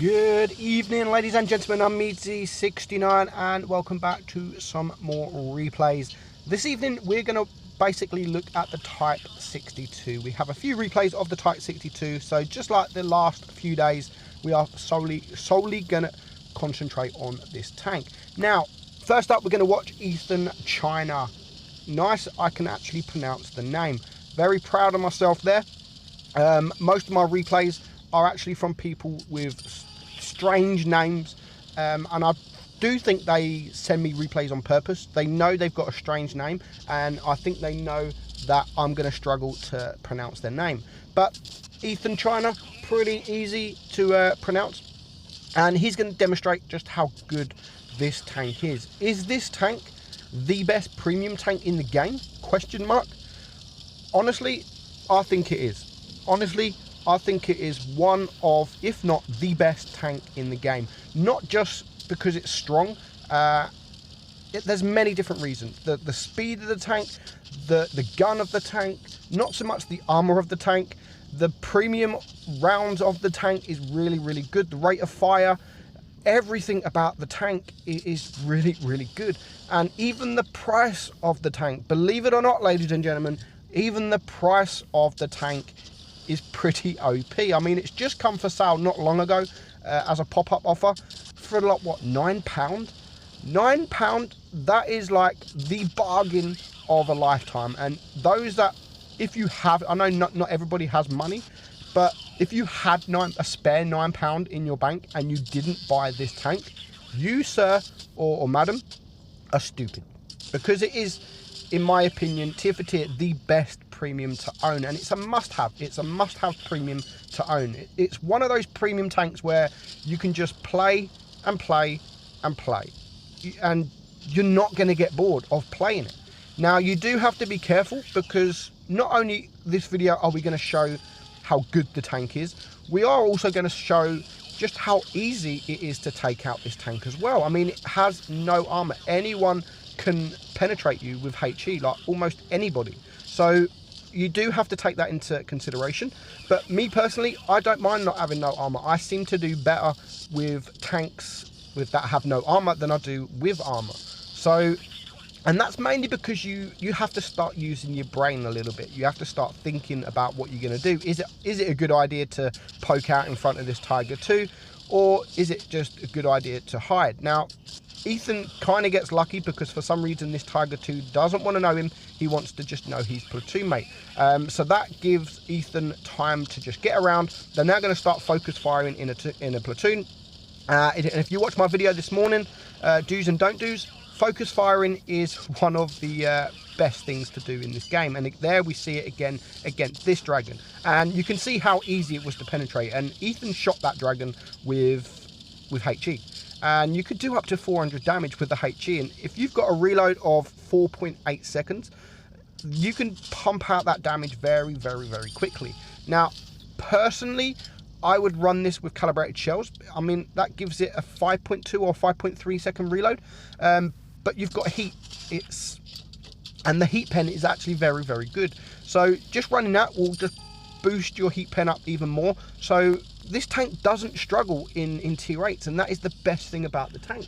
Good evening, ladies and gentlemen. I'm Meadsy69 and welcome back to some more replays. This evening we're going to basically look at the Type 62. We have a few replays of the Type 62, so just like the last few days, we are solely going to concentrate on this tank. Now, first up, we're going to watch Ethan China. Nice, I can actually pronounce the name. Very proud of myself there. Most of my replays are actually from people with strange names, and I do think they send me replays on purpose. They know they've got a strange name, and I think they know that I'm going to struggle to pronounce their name. But Ethan China, pretty easy to pronounce, and he's going to demonstrate just how good this tank is. Is this tank the best premium tank in the game? Question mark. Honestly, I think it is. Honestly, I think it is one of, if not the best tank in the game. Not just because it's strong. There's many different reasons. The speed of the tank, the gun of the tank, not so much the armor of the tank. The premium rounds of the tank is really, really good. The rate of fire, everything about the tank is really, really good. And even the price of the tank, believe it or not, ladies and gentlemen, even the price of the tank is pretty OP. I mean, it's just come for sale not long ago as a pop-up offer for like, what, £9? £9, that is like the bargain of a lifetime. And those that, if you have, I know not everybody has money, but if you had a spare £9 in your bank and you didn't buy this tank, you, sir or madam, are stupid. Because it is, in my opinion, tier for tier, the best premium to own, and it's a must-have. It's a must-have premium to own. It's one of those premium tanks where you can just play and play and play, and you're not going to get bored of playing it. Now, you do have to be careful, because not only this video are we going to show how good the tank is, we are also going to show just how easy it is to take out this tank as well. I mean, it has no armor. Anyone can penetrate you with HE, like almost anybody. So you do have to take that into consideration. But me personally, I don't mind not having no armor. I seem to do better with tanks that have no armor than I do with armor. So, and that's mainly because you have to start using your brain a little bit. You have to start thinking about what you're going to do. Is it a good idea to poke out in front of this Tiger 2, or is it just a good idea to hide? Now, Ethan kind of gets lucky, because for some reason this Tiger 2 doesn't want to know him. He wants to just know his platoon mate. So that gives Ethan time to just get around. They're now going to start focus firing in a platoon. And if you watch my video this morning, do's and don't do's, focus firing is one of the best things to do in this game. And there we see it again against this dragon. And you can see how easy it was to penetrate. And Ethan shot that dragon with HE. And you could do up to 400 damage with the HE. And if you've got a reload of 4.8 seconds, you can pump out that damage very, very, very quickly. Now, personally, I would run this with calibrated shells. I mean, that gives it a 5.2 or 5.3 second reload. But you've got heat. And the heat pen is actually very, very good. So just running that will just boost your heat pen up even more. So this tank doesn't struggle in tier 8s, and that is the best thing about the tank.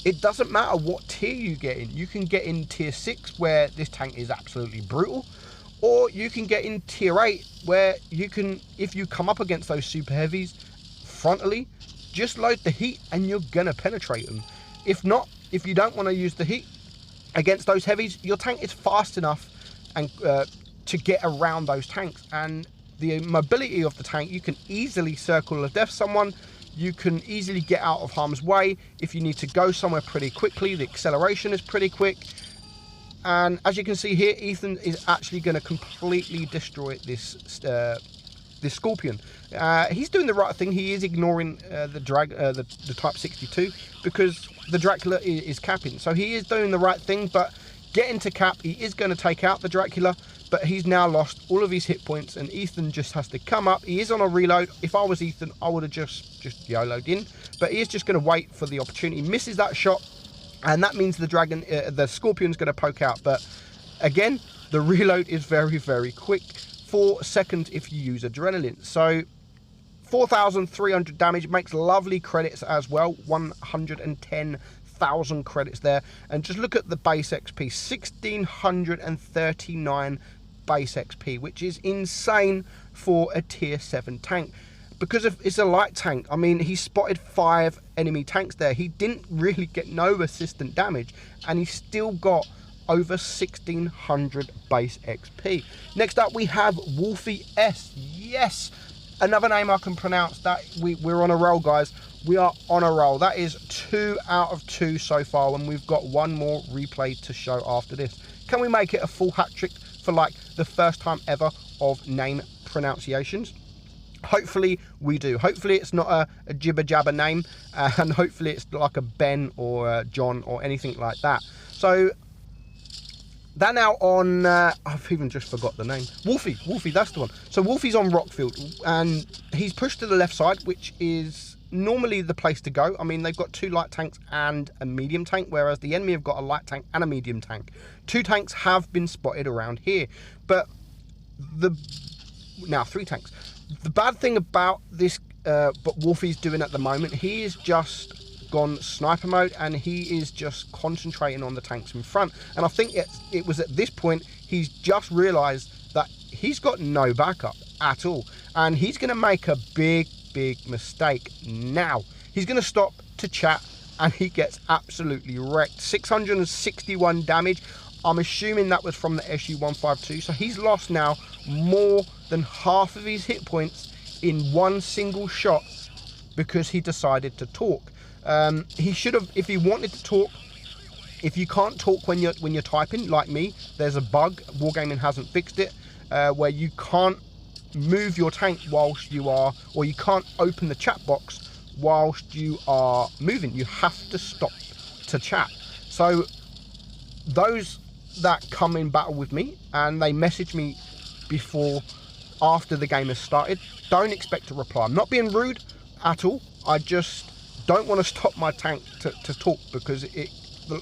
It doesn't matter what tier you get in. You can get in tier 6, where this tank is absolutely brutal, or you can get in tier 8, where you can, if you come up against those super heavies frontally, just load the heat and you're gonna penetrate them. If not, if you don't want to use the heat against those heavies, your tank is fast enough and to get around those tanks. And the mobility of the tank, you can easily circle or death someone. You can easily get out of harm's way. If you need to go somewhere pretty quickly, the acceleration is pretty quick. And as you can see here, Ethan is actually going to completely destroy this Scorpion. He's doing the right thing. He is ignoring the Type 62, because the Dracula is capping. So he is doing the right thing, but getting to cap, he is going to take out the Dracula. But he's now lost all of his hit points, and Ethan just has to come up. He is on a reload. If I was Ethan, I would have just YOLO'd in. But he is just going to wait for the opportunity. Misses that shot, and that means the Scorpion's going to poke out. But again, the reload is very, very quick. 4 seconds if you use adrenaline. So 4,300 damage, makes lovely credits as well, 110,000 credits there. And just look at the base XP, 1,639 base XP, which is insane for a tier 7 tank. Because it's a light tank, I mean, he spotted 5 enemy tanks there. He didn't really get no assistant damage, and he still got over 1,600 base XP. Next up, we have Wolfie S. Yes, another name I can pronounce. That we're on a roll, guys. We are on a roll. That is 2 out of 2 so far, and we've got one more replay to show after this. Can we make it a full hat trick for like the first time ever of name pronunciations? Hopefully we do. Hopefully it's not a jibber jabber name, and hopefully it's like a Ben or a John or anything like that. So they're now on, I've even just forgot the name. Wolfie, that's the one. So Wolfie's on Rockfield, and he's pushed to the left side, which is normally the place to go. I mean, they've got 2 light tanks and a medium tank, whereas the enemy have got a light tank and a medium tank. 2 tanks have been spotted around here, but now 3 tanks. The bad thing about this, what Wolfie's doing at the moment, he is just gone sniper mode, and he is just concentrating on the tanks in front. And I think it was at this point he's just realized that he's got no backup at all, and he's going to make a big mistake now. He's going to stop to chat, and he gets absolutely wrecked. 661 damage. I'm assuming that was from the SU-152, so he's lost now more than half of his hit points in one single shot because he decided to talk. He should have, if he wanted to talk. If you can't talk when you're typing, like me, there's a bug. Wargaming hasn't fixed it, where you can't move your tank whilst you are, or you can't open the chat box whilst you are moving. You have to stop to chat. So those that come in battle with me and they message me after the game has started, don't expect a reply. I'm not being rude at all. I just don't want to stop my tank to talk, because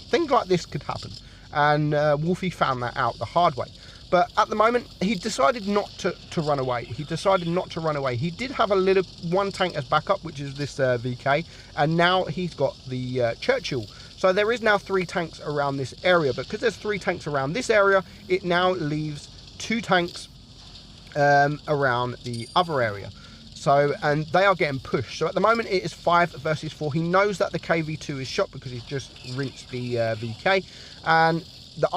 things like this could happen, and Wolfie found that out the hard way. But at the moment, he decided not to run away. He decided not to run away. He did have one tank as backup, which is this VK, and now he's got the Churchill. So there is now 3 tanks around this area, but because there's 3 tanks around this area, it now leaves 2 tanks around the other area. So, and they are getting pushed. So at the moment it is 5 versus 4. He knows that the KV2 is shot because he's just rinsed the VK, and the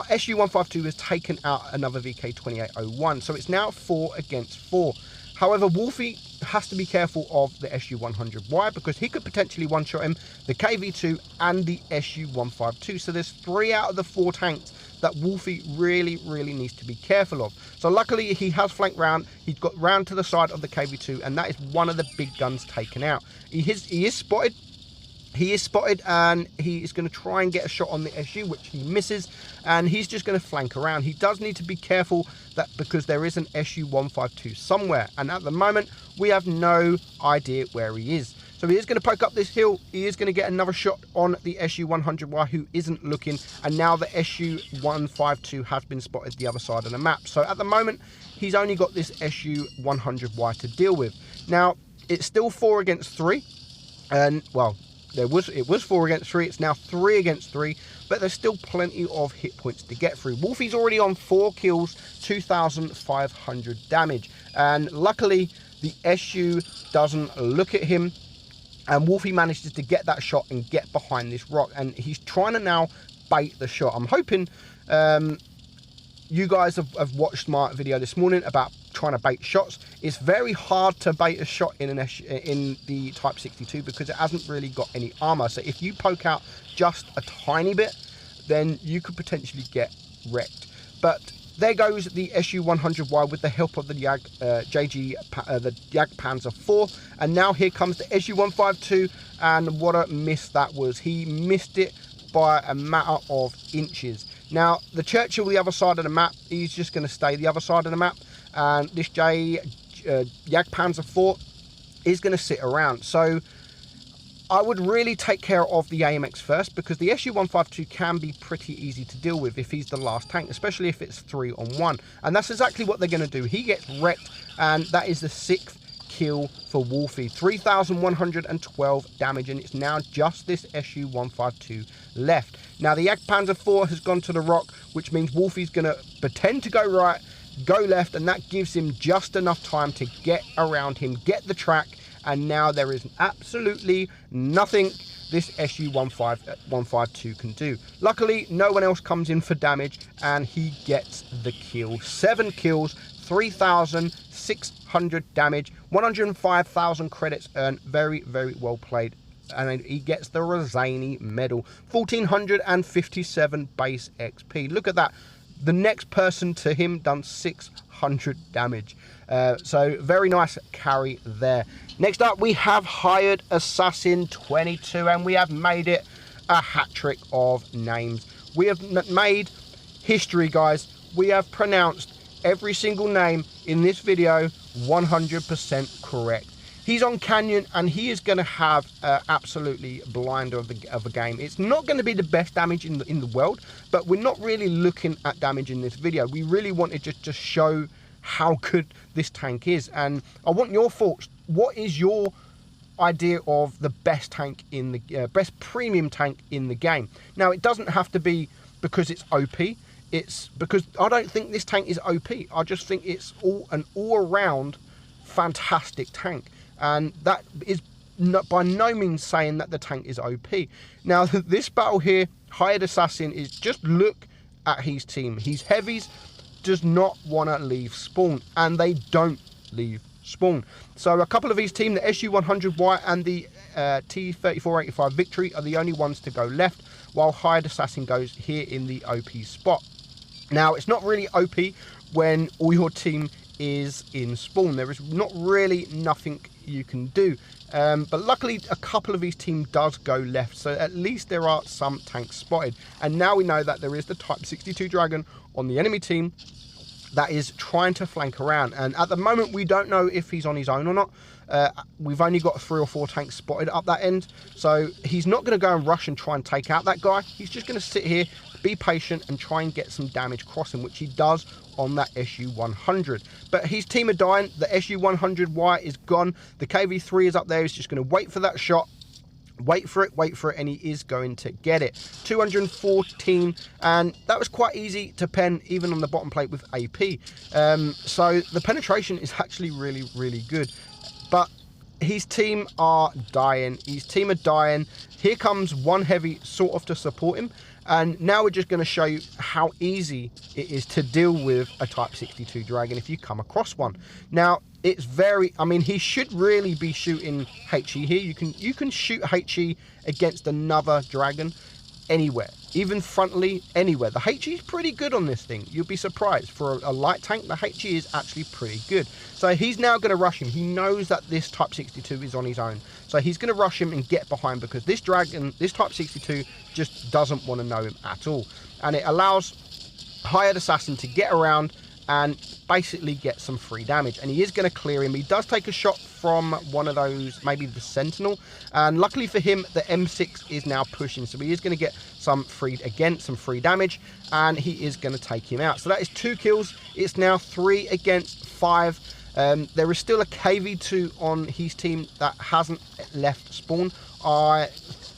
SU-152 has taken out another VK-2801. So it's now 4 against 4. However, Wolfie has to be careful of the SU-100. Why? Because he could potentially one-shot him, the KV2 and the SU-152. So there's 3 out of the 4 tanks that Wolfie really needs to be careful of. So luckily he has flanked round. He's got round to the side of the KV2, and that is one of the big guns taken out. He is spotted. He is spotted, and he is going to try and get a shot on the SU, which he misses, and he's just going to flank around. He does need to be careful that because there is an SU-152 somewhere, and at the moment we have no idea where he is. So he is going to poke up this hill. He is going to get another shot on the SU-100Y, who isn't looking, and now the SU-152 has been spotted the other side of the map. So at the moment he's only got this SU-100Y to deal with. Now it's still 4 against 3, and well, it was 4 against 3. It's now 3 against 3, but there's still plenty of hit points to get through. Wolfie's already on 4 kills, 2,500 damage, and luckily the SU doesn't look at him, and Wolfie manages to get that shot and get behind this rock, and he's trying to now bait the shot. I'm hoping you guys have watched my video this morning about trying to bait shots. It's very hard to bait a shot in the Type 62 because it hasn't really got any armor. So if you poke out just a tiny bit, then you could potentially get wrecked. But there goes the SU-100Y with the help of the the Jagdpanzer 4, and now here comes the SU-152, and what a miss that was. He missed it by a matter of inches. Now the Churchill the other side of the map, he's just going to stay the other side of the map, and this Jagdpanzer 4 is going to sit around. So I would really take care of the AMX first, because the SU-152 can be pretty easy to deal with if he's the last tank, especially if it's 3-on-1, and that's exactly what they're going to do. He gets wrecked, and that is the 6th kill for Wolfie. 3,112 damage, and it's now just this SU-152 left. Now the Jagdpanzer IV has gone to the rock, which means Wolfie's going to pretend to go right, go left, and that gives him just enough time to get around him, get the track, and now there is absolutely nothing this SU-152 can do. Luckily, no one else comes in for damage, and he gets the kill. 7 kills, 3,600 damage, 105,000 credits earned. Very, very well played. And he gets the Rozani medal. 1,457 base XP. Look at that. The next person to him done 600 damage. So very nice carry there. Next up, we have hired Assassin 22, and we have made it a hat trick of names. We have made history, guys. We have pronounced every single name in this video 100% correct. He's on Canyon, and he is going to have absolutely blinder of a game. It's not going to be the best damage in the world, but we're not really looking at damage in this video. We really wanted to just show how good this tank is, and I want your thoughts. What is your idea of the best tank in the best premium tank in the game? Now, it doesn't have to be because it's OP. It's because I don't think this tank is OP. I just think it's an all-around fantastic tank. And that is by no means saying that the tank is OP. Now, this battle here, Hired Assassin, is just look at his team. His heavies does not want to leave spawn, and they don't leave spawn. So a couple of his team, the SU-100Y and the T-3485 Victory, are the only ones to go left, while Hired Assassin goes here in the OP spot. Now, it's not really OP when all your team is in spawn. There is not really nothing you can do, but luckily a couple of his team does go left, so at least there are some tanks spotted. And now we know that there is the Type 62 Dragon on the enemy team that is trying to flank around, and at the moment we don't know if he's on his own or not. We've only got 3 or 4 tanks spotted up that end, so he's not going to go and rush and try and take out that guy. He's just going to sit here, be patient, and try and get some damage crossing, which he does on that SU-100. But his team are dying. The SU-100Y is gone. The KV-3 is up there. He's just going to wait for that shot. Wait for it, and he is going to get it. 214, and that was quite easy to pen even on the bottom plate with AP. So the penetration is actually really, really good. But his team are dying. Here comes one heavy sort of to support him. And now we're just going to show you how easy it is to deal with a Type 62 Dragon if you come across one. Now, it's very, I mean, he should really be shooting HE here. You can shoot HE against another Dragon anywhere, even frontally, anywhere. The HE is pretty good on this thing. You'll be surprised. For a light tank, the HE is actually pretty good. So he's now going to rush him. He knows that this Type 62 is on his own. So he's going to rush him and get behind, because this Dragon, this Type 62, just doesn't want to know him at all. And it allows Hired Assassin to get around and basically get some free damage, and he is going to clear him. He does take a shot from one of those, maybe the Sentinel, and luckily for him, the M6 is now pushing, so he is going to get some free damage, and he is going to take him out. So that is 2 kills. It's now 3 against 5. There is still a KV2 on his team that hasn't left spawn. I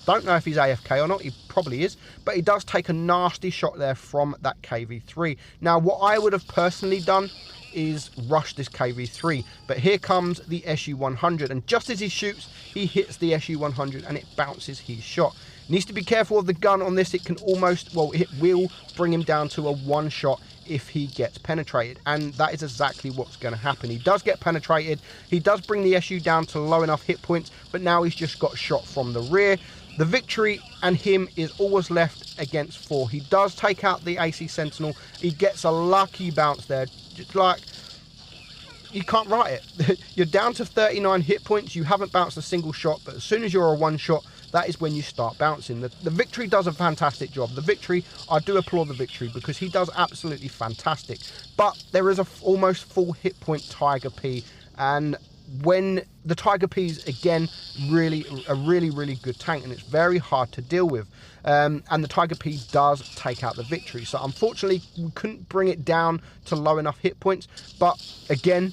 don't know if he's AFK or not. He probably is, but he does take a nasty shot there from that KV3. Now, what I would have personally done is rush this KV3, but here comes the SU-100, and just as he shoots, he hits the SU-100 and it bounces his shot. Needs to be careful of the gun on this. It can almost, well, it will bring him down to a 1 shot if he gets penetrated, and that is exactly what's going to happen. He does get penetrated. He does bring the SU down to low enough hit points, but now he's just got shot from the rear. The Victory and him is always left against 4. He does take out the AC Sentinel. He gets a lucky bounce there. Just like, you can't write it. You're down to 39 hit points. You haven't bounced a single shot, but as soon as you're a 1 shot, that is when you start bouncing. The Victory does a fantastic job. The Victory, I do applaud the Victory, because he does absolutely fantastic. But there is a almost full hit point Tiger P, and when the Tiger P is, again, a really good tank, and it's very hard to deal with. And the Tiger P does take out the Victory. So unfortunately, we couldn't bring it down to low enough hit points. But again,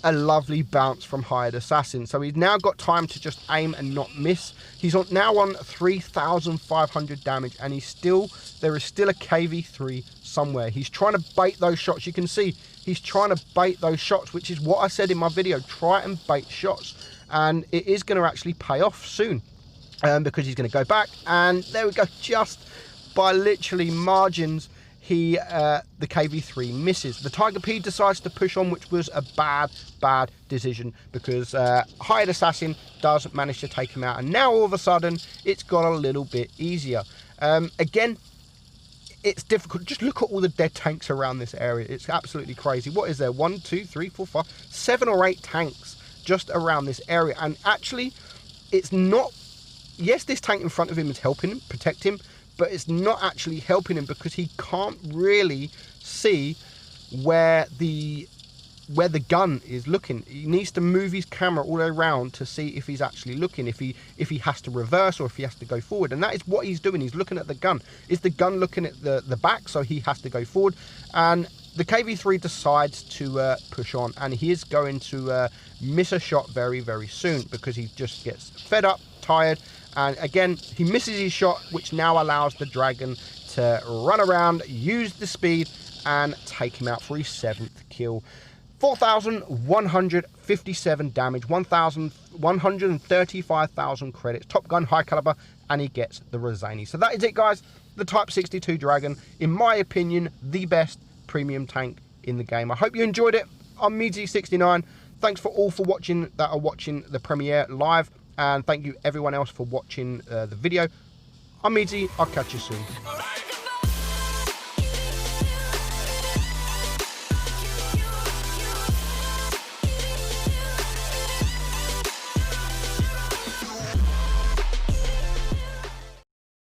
a lovely bounce from Hired Assassin. So he's now got time to just aim and not miss. He's now on 3,500 damage, and there is still a KV3 somewhere. He's trying to bait those shots. You can see he's trying to bait those shots, which is what I said in my video. Try and bait shots, and it is going to actually pay off soon, because he's going to go back, and there we go. Just by literally margins, the KV3 misses. The Tiger P decides to push on, which was a bad decision, because Hired Assassin does manage to take him out, and now all of a sudden it's got a little bit easier. Again, it's difficult. Just look at all the dead tanks around this area. It's absolutely crazy. What is there? 1, 2, 3, 4, 5, 7 or 8 tanks just around this area, and actually it's not. Yes, this tank in front of him is helping him protect him, but it's not actually helping him, because he can't really see where the gun is looking. He needs to move his camera all the way around to see if he's actually looking, if he has to reverse or if he has to go forward. And that is what he's doing. He's looking at the gun. Is the gun looking at the back? So he has to go forward. And the KV3 decides to push on, and he is going to miss a shot very, very soon, because he just gets fed up, tired. And again, he misses his shot, which now allows the Dragon to run around, use the speed, and take him out for his 7th kill. 4,157 damage, 135,000 credits, Top Gun, high caliber, and he gets the Rosani. So that is it, guys. The Type 62 Dragon, in my opinion, the best premium tank in the game. I hope you enjoyed it. I'm Meadsyreplays. Thanks for all for watching that are watching the premiere live. And thank you everyone else for watching the video. I'm Meadsy. I'll catch you soon.